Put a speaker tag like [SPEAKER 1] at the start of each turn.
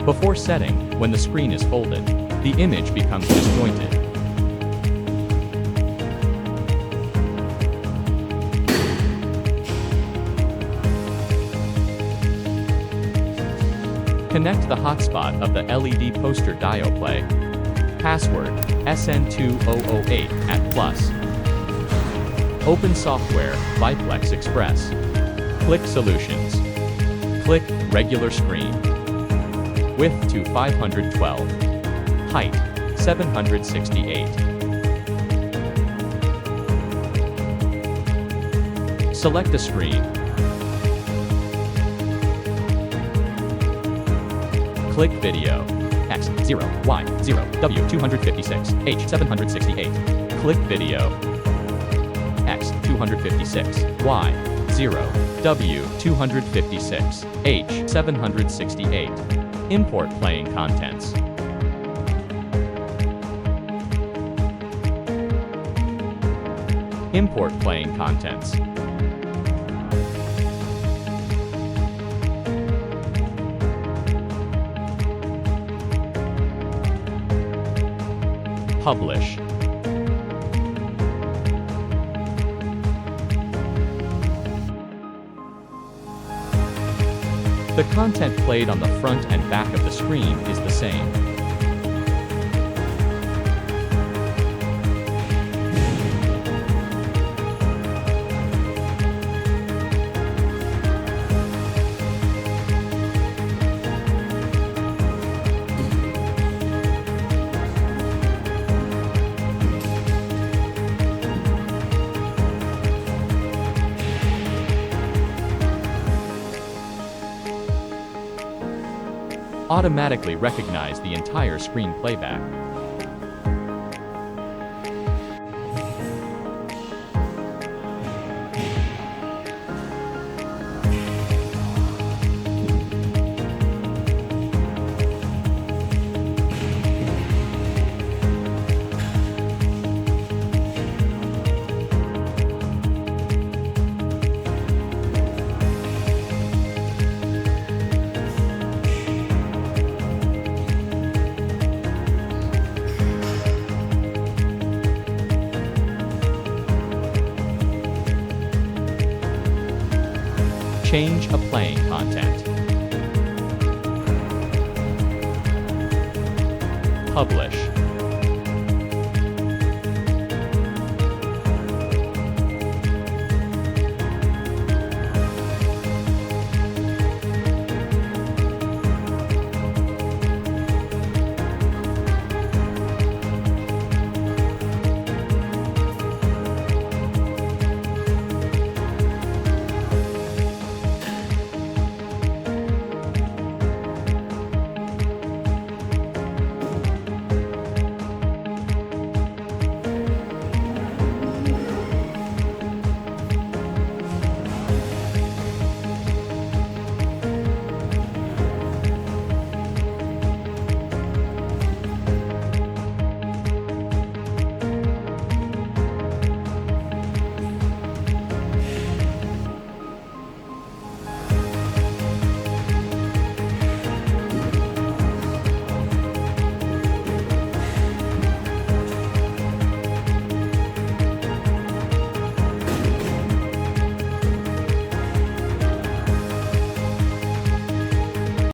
[SPEAKER 1] Before setting, when the screen is folded, the image becomes disjointed. Connect the hotspot of the LED poster diode play. Password, SN2008 at plus. Open software, Biplex Express. Click Solutions. Click Regular Screen. Width to 512. Height, 768. Select a screen. Click Video. X0, Y0, W256, H768. Click Video. X256, Y0, W256, H768. Import playing contents. Import playing contents. Publish. The content played on the front and back of the screen is the same. Automatically recognize the entire screen playback. Change a playing content. Publish.